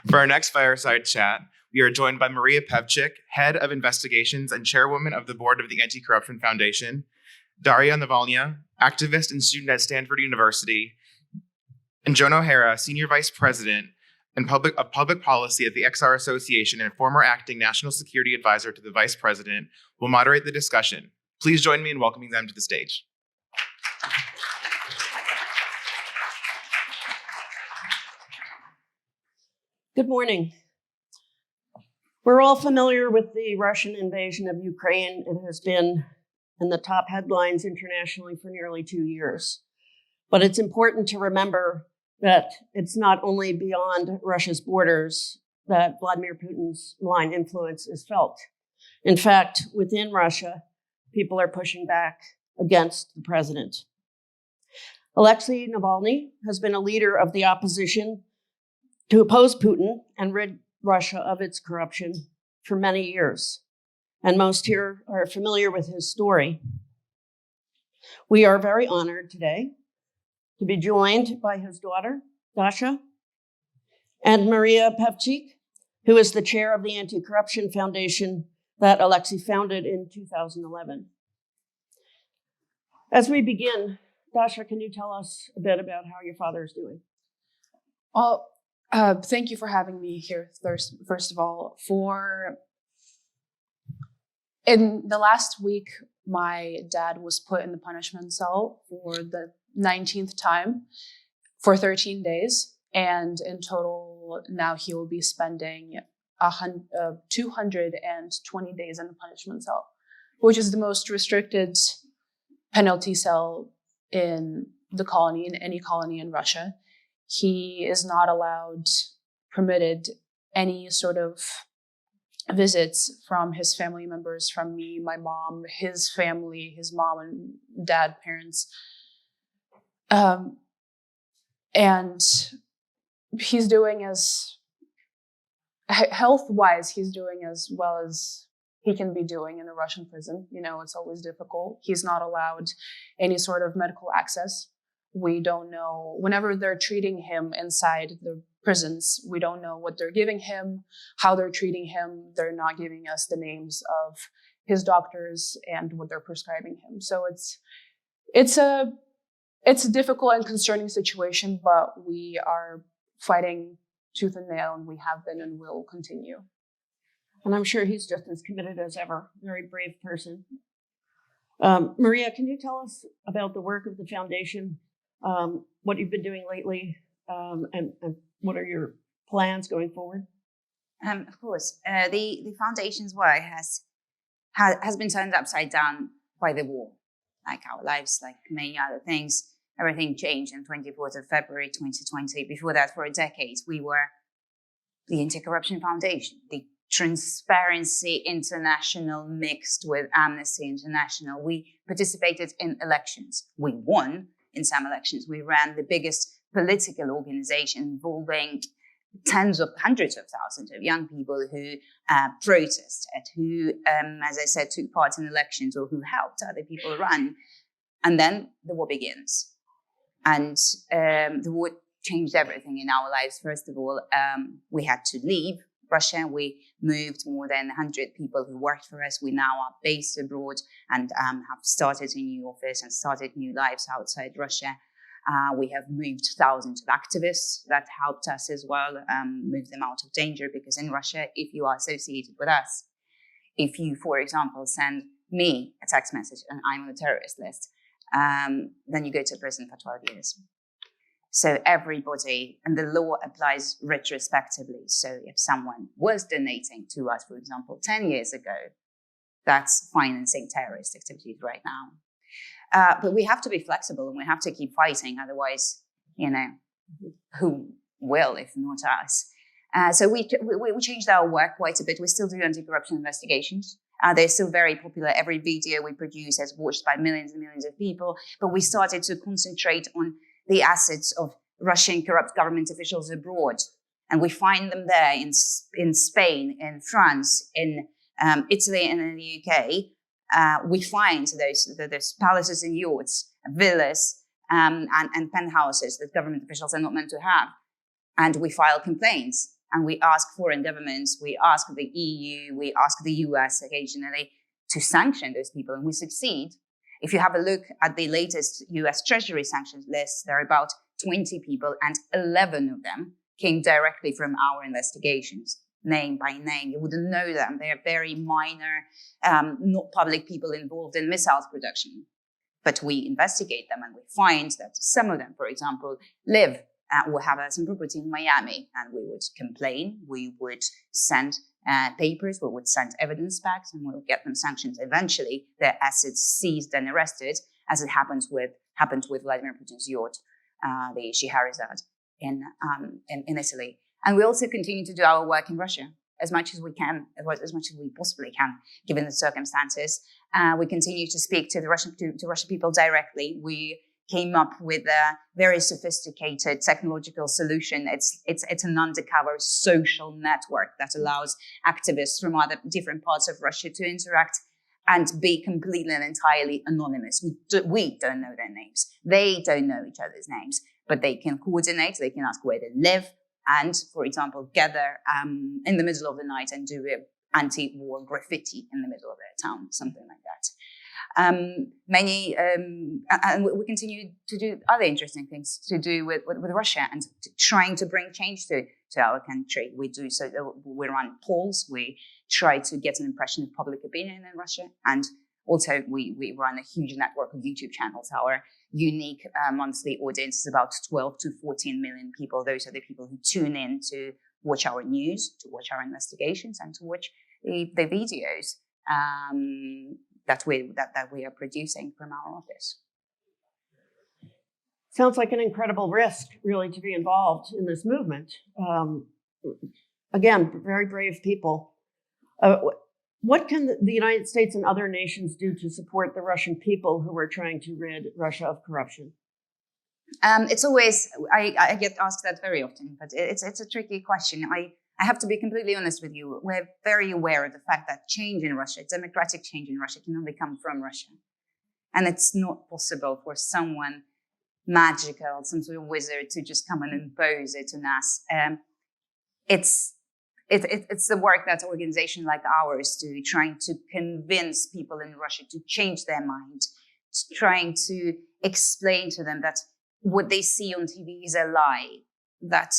For our next Fireside chat, we are joined by Maria Pevchikh, Head of Investigations and Chairwoman of the Board of the Anti-Corruption Foundation, Daria Navalnaya, activist and student at Stanford University, and Joan O'Hara, Senior Vice President of Public Policy at the XR Association and former acting National Security Advisor to the Vice President, will moderate the discussion. Please join me in welcoming them to the stage. Good morning. We're all familiar with the Russian invasion of Ukraine. It has been in the top headlines internationally for nearly 2 years. But it's important to remember that it's not only beyond Russia's borders that Vladimir Putin's malign influence is felt. In fact, within Russia, people are pushing back against the president. Alexei Navalny has been a leader of the opposition to oppose Putin and rid Russia of its corruption for many years. And most here are familiar with his story. We are very honored today to be joined by his daughter, Dasha, and Maria Pevchikh, who is the chair of the Anti-Corruption Foundation that Alexei founded in 2011. As we begin, Dasha, can you tell us a bit about how your father is doing? Well, thank you for having me here, first of all. In the last week, my dad was put in the punishment cell for the 19th time for 13 days. And in total, now he will be spending 220 days in the punishment cell, which is the most restricted penalty cell in the colony, in any colony in Russia. He is not permitted any sort of visits from his family members, from me, my mom, his family, his mom and dad, parents. And he's doing health-wise, he's doing as well as he can be doing in a Russian prison. You know, it's always difficult. He's not allowed any sort of medical access. We don't know, whenever they're treating him inside the prisons, we don't know what they're giving him, how they're treating him. They're not giving us the names of his doctors and what they're prescribing him. So it's a difficult and concerning situation, but we are fighting tooth and nail, and we have been and will continue. And I'm sure he's just as committed as ever. Very brave person. Maria, can you tell us about the work of the foundation? What you've been doing lately, and what are your plans going forward? Of course, the foundation's work has been turned upside down by the war. Like our lives, like many other things, everything changed on 24th of February 2020. Before that, for a decade, we were the Anti-Corruption Foundation, the Transparency International mixed with Amnesty International. We participated in elections. We won in some elections. We ran the biggest political organization involving hundreds of thousands of young people who protested, who, as I said, took part in elections or who helped other people run. And then the war begins. And the war changed everything in our lives. First of all, we had to leave Russia. We moved more than 100 people who worked for us. We now are based abroad and have started a new office and started new lives outside Russia. We have moved thousands of activists that helped us as well, move them out of danger, because in Russia, if you are associated with us, if you, for example, send me a text message and I'm on the terrorist list, then you go to prison for 12 years. So everybody, and the law applies retrospectively. So if someone was donating to us, for example, 10 years ago, that's financing terrorist activities right now. But we have to be flexible and we have to keep fighting. Otherwise, who will if not us? So we changed our work quite a bit. We still do anti-corruption investigations. They're still very popular. Every video we produce is watched by millions and millions of people. But we started to concentrate on the assets of Russian corrupt government officials abroad. And we find them there in Spain, in France, in Italy, and in the UK. We find those palaces and yachts, villas, and penthouses that government officials are not meant to have. And we file complaints. and we ask foreign governments, we ask the EU, we ask the US occasionally to sanction those people, and we succeed. If you have a look at the latest US Treasury sanctions list, there are about 20 people, and 11 of them came directly from our investigations, name by name. You wouldn't know them. They are very minor, not public people involved in missiles production. But we investigate them, and we find that some of them, for example, live or have some property in Miami, and we would complain, we would send papers, we would send evidence back, and we would get them sanctioned. Eventually, their assets seized and arrested, as it happened with Vladimir Putin's yacht, the Scheherazade, in Italy. And we also continue to do our work in Russia as much as we can, as much as we possibly can, given the circumstances. We continue to speak to the Russian people directly. We came up with a very sophisticated technological solution. It's an undercover social network that allows activists from other different parts of Russia to interact and be completely and entirely anonymous. We don't know their names. They don't know each other's names, but they can coordinate. They can ask where they live, and, for example, gather in the middle of the night and do anti-war graffiti in the middle of their town, something like that. And we continue to do other interesting things to do with Russia and trying to bring change to our country. We do so. We run polls. We try to get an impression of public opinion in Russia, and also we run a huge network of YouTube channels. Our unique monthly audience is about 12 to 14 million people. Those are the people who tune in to watch our news, to watch our investigations, and to watch the videos that we are producing from our office. Sounds like an incredible risk, really, to be involved in this movement. Again, very brave people. What can the United States and other nations do to support the Russian people who are trying to rid Russia of corruption? It's always, I get asked that very often, but it's a tricky question. I have to be completely honest with you. We're very aware of the fact that change in Russia, democratic change in Russia, can only come from Russia. And it's not possible for someone magical, some sort of wizard, to just come and impose it on us. It's the work that organizations like ours do, trying to convince people in Russia to change their mind, trying to explain to them that what they see on TV is a lie, that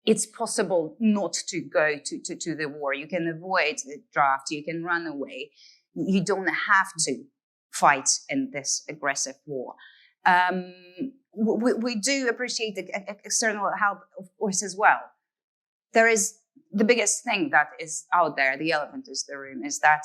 it's possible not to go to the war. You can avoid the draft. You can run away. You don't have to fight in this aggressive war. We do appreciate the external help, of course, as well. There is the biggest thing that is out there, the elephant in the room, is that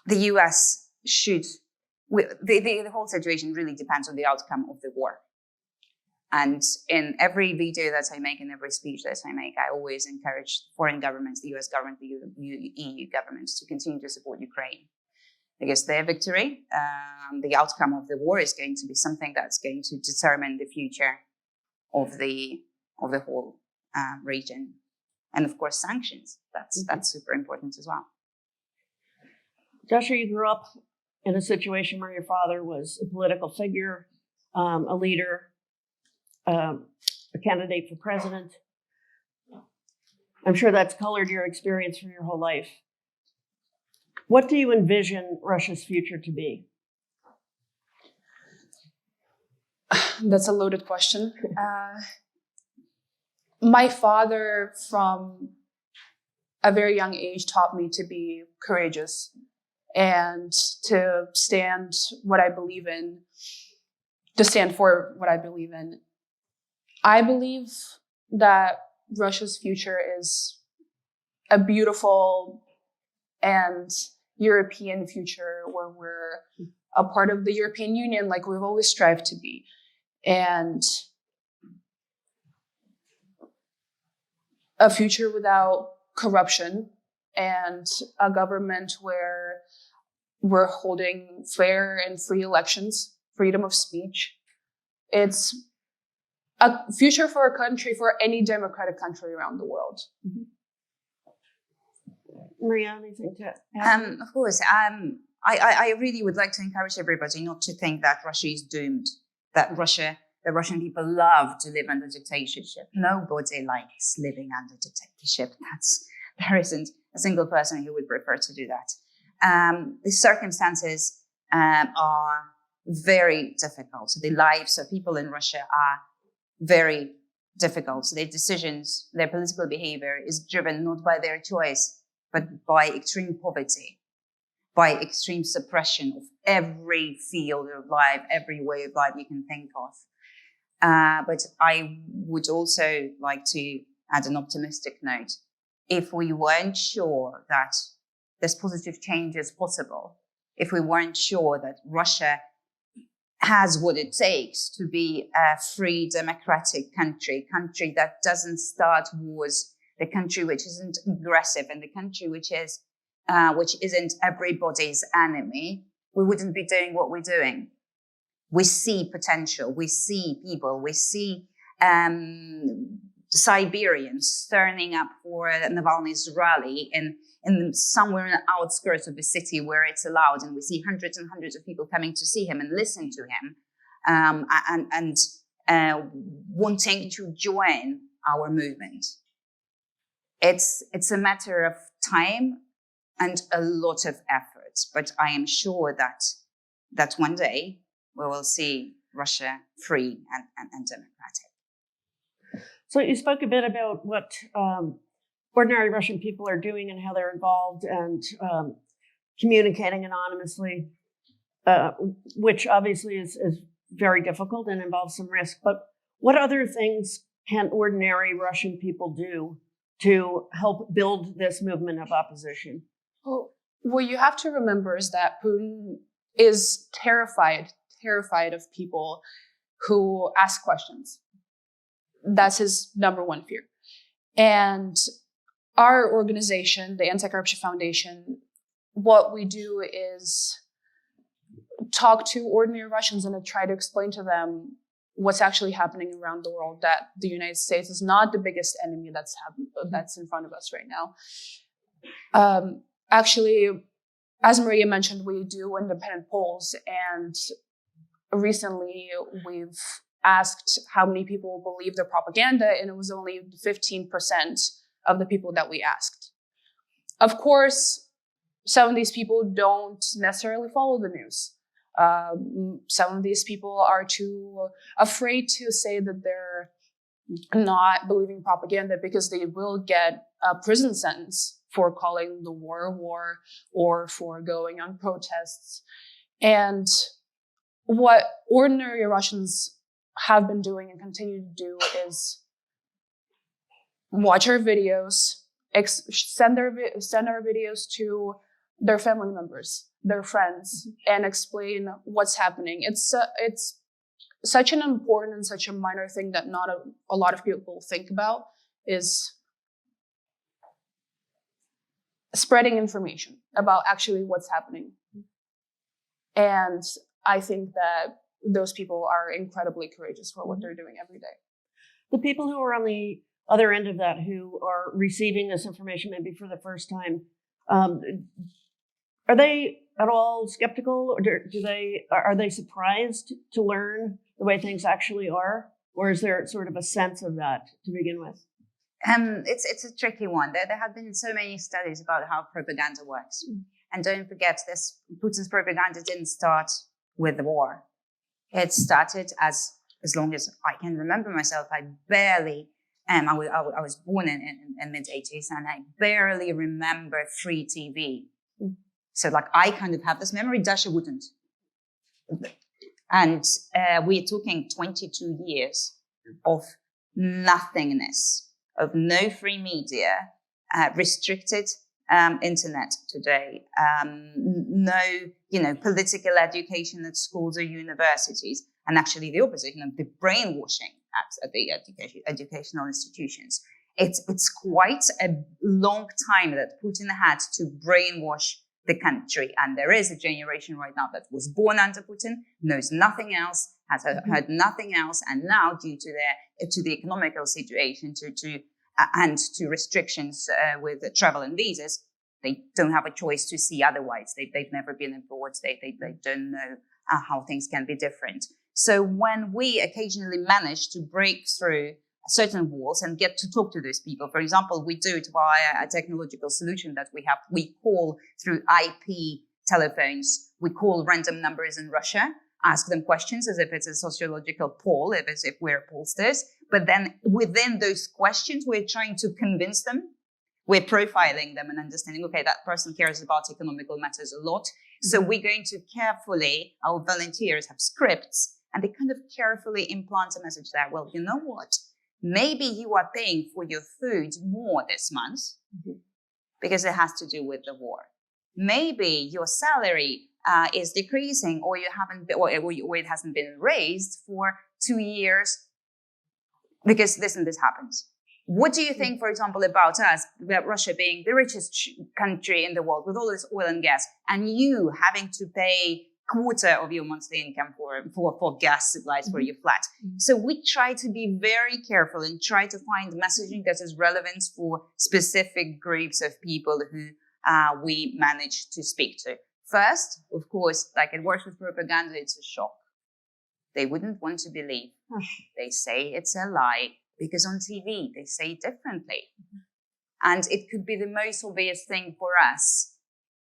the US should... The whole situation really depends on the outcome of the war. And in every video that I make, in every speech that I make, I always encourage foreign governments, the US government, the EU governments, to continue to support Ukraine. Because their victory, the outcome of the war, is going to be something that's going to determine the future of the whole region. And of course, sanctions. That's super important as well. Dasha, you grew up in a situation where your father was a political figure, a leader, a candidate for president. I'm sure that's colored your experience for your whole life. What do you envision Russia's future to be? That's a loaded question. My father, from a very young age, taught me to be courageous and to stand what I believe in, to stand for what I believe in. I believe that Russia's future is a beautiful and European future where we're a part of the European Union like we've always strived to be. And a future without corruption, and a government where we're holding fair and free elections, freedom of speech. It's a future for a country, for any democratic country around the world. Mm-hmm. Maria, anything to add? Of course. I really would like to encourage everybody not to think that Russia is doomed, that Russia the Russian people love to live under dictatorship. Nobody likes living under dictatorship. There isn't a single person who would prefer to do that. The circumstances are very difficult. So the lives of people in Russia are very difficult. So their decisions, their political behavior is driven not by their choice, but by extreme poverty, by extreme suppression of every field of life, every way of life you can think of. But I would also like to add an optimistic note. If we weren't sure that this positive change is possible, if we weren't sure that Russia has what it takes to be a free, democratic country that doesn't start wars, the country which isn't aggressive, and the country which isn't everybody's enemy, we wouldn't be doing what we're doing. We see potential. We see people. We see Siberians turning up for Navalny's rally in somewhere in the outskirts of the city where it's allowed, and we see hundreds and hundreds of people coming to see him and listen to him, and wanting to join our movement. It's a matter of time and a lot of effort, but I am sure that one day we will see Russia free and democratic. So you spoke a bit about what ordinary Russian people are doing and how they're involved and communicating anonymously, which obviously is very difficult and involves some risk. But what other things can ordinary Russian people do to help build this movement of opposition? Well, what you have to remember is that Putin is terrified of people who ask questions. That's his number one fear. And our organization, the Anti-Corruption Foundation, what we do is talk to ordinary Russians and try to explain to them what's actually happening around the world, that the United States is not the biggest enemy that's in front of us right now. Actually, as Maria mentioned, we do independent polls, and recently we've asked how many people believe their propaganda, and it was only 15% of the people that we asked. Of course, some of these people don't necessarily follow the news. Some of these people are too afraid to say that they're not believing propaganda because they will get a prison sentence for calling the war a war or for going on protests. And what ordinary Russians have been doing and continue to do is watch our videos, send our videos to their family members, their friends, and explain what's happening. It's such an important and such a minor thing that not a lot of people think about, is spreading information about actually what's happening. And I think that those people are incredibly courageous for what they're doing every day. The people who are on the other end of that, who are receiving this information maybe for the first time, are they at all skeptical, or are they surprised to learn the way things actually are, or is there sort of a sense of that to begin with? It's a tricky one. There have been so many studies about how propaganda works, and don't forget, Putin's propaganda didn't start with the war. It started as long as I can remember myself. I barely. I was born in mid-80s, and I barely remember free TV. So I kind of have this memory. Dasha wouldn't. And we're talking 22 years of nothingness, of no free media, restricted internet today, no, political education at schools or universities, and actually the opposite, the brainwashing at the educational institutions. It's quite a long time that Putin had to brainwash the country, and there is a generation right now that was born under Putin, knows nothing else, has heard nothing else, and now due to the economical situation, and to restrictions with travel and visas, they don't have a choice to see otherwise. They've never been abroad. They don't know how things can be different. So when we occasionally manage to break through certain walls and get to talk to those people, for example, we do it via a technological solution that we have. We call through IP telephones. We call random numbers in Russia, ask them questions as if it's a sociological poll, as if we're pollsters. But then within those questions, we're trying to convince them. We're profiling them and understanding, okay, that person cares about economical matters a lot. So we're going to carefully, our volunteers have scripts, and they kind of carefully implant a message there. Well, you know what? Maybe you are paying for your food more this month because it has to do with the war. Maybe your salary is decreasing, or you haven't, or it hasn't been raised for 2 years because this and this happens. What do you think, for example, about us, about Russia being the richest country in the world with all this oil and gas, and you having to pay quarter of your monthly income for gas supplies for your flat? So we try to be very careful and try to find messaging that is relevant for specific groups of people who we manage to speak to. First, of course, like it works with propaganda, it's a shock. They wouldn't want to believe. They say it's a lie because on TV they say it differently. And it could be the most obvious thing for us.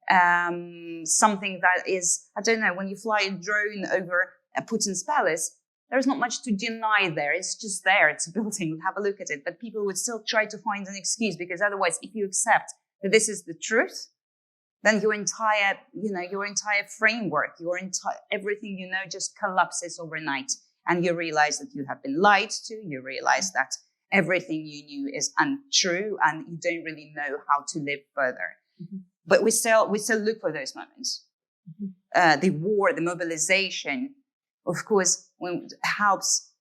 Something that is, I don't know, when you fly a drone over Putin's palace, there's not much to deny there. It's just there. It's a building. Have a look at it. But people would still try to find an excuse, because otherwise, if you accept that this is the truth, then your entire framework, everything you know just collapses overnight. And you realize that you have been lied to. You realize that everything you knew is untrue, and you don't really know how to live further. But we still look for those moments. The war, the mobilization, of course, helps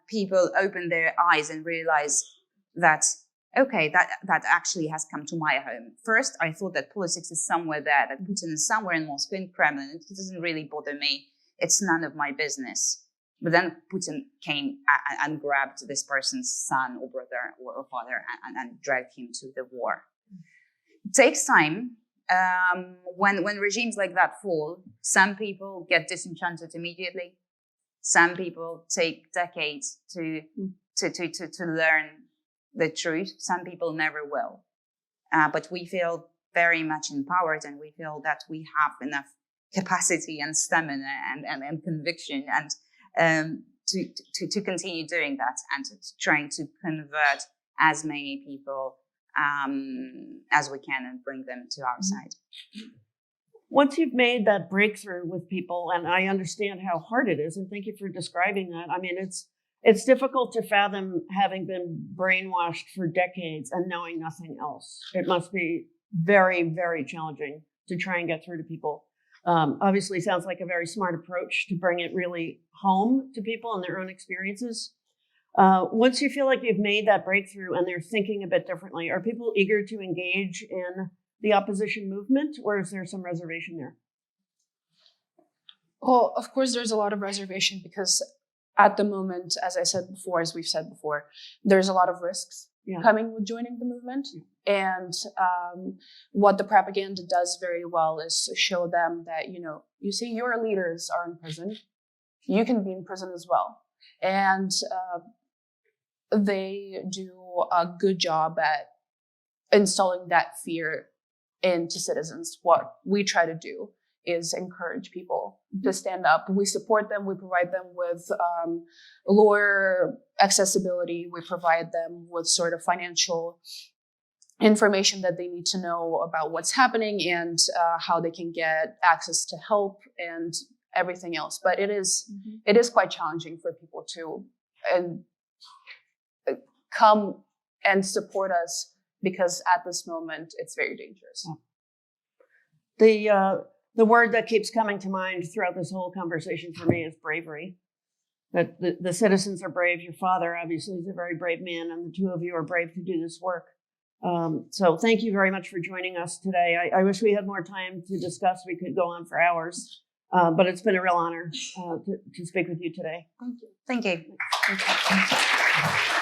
people open their eyes and realize that, okay, that actually has come to my home. First, I thought that politics is somewhere there, that Putin is somewhere in Moscow, in Kremlin. It doesn't really bother me. It's none of my business. But then Putin came and grabbed this person's son or brother or father and dragged him to the war. It takes time. When regimes like that fall, some people get disenchanted immediately. Some people take decades to learn the truth. Some people never will. But we feel very much empowered, and we feel that we have enough capacity and stamina and conviction and to continue doing that, and to trying to convert as many people as we can and bring them to our side. Once you've made that breakthrough with people, and I understand how hard it is, and thank you for describing that. I mean, it's difficult to fathom having been brainwashed for decades and knowing nothing else. It must be very, very challenging to try and get through to people. Obviously, sounds like a very smart approach to bring it really home to people and their own experiences. Once you feel like you've made that breakthrough and they're thinking a bit differently, are people eager to engage in the opposition movement, or is there some reservation there? Well, of course, there's a lot of reservation, because at the moment, as we've said before, there's a lot of risks coming with joining the movement. And what the propaganda does very well is show them that, you see your leaders are in prison, you can be in prison as well. And they do a good job at installing that fear into citizens. What we try to do is encourage people to stand up. We support them. We provide them with lawyer accessibility. We provide them with sort of financial information that they need to know about what's happening and how they can get access to help and everything else. But it is quite challenging for people to come and support us, because at this moment it's very dangerous. The word that keeps coming to mind throughout this whole conversation for me is bravery. That the citizens are brave. Your father obviously is a very brave man, and the two of you are brave to do this work. So thank you very much for joining us today. I wish we had more time to discuss. We could go on for hours, but it's been a real honor to speak with you today. Thank you. Thank you.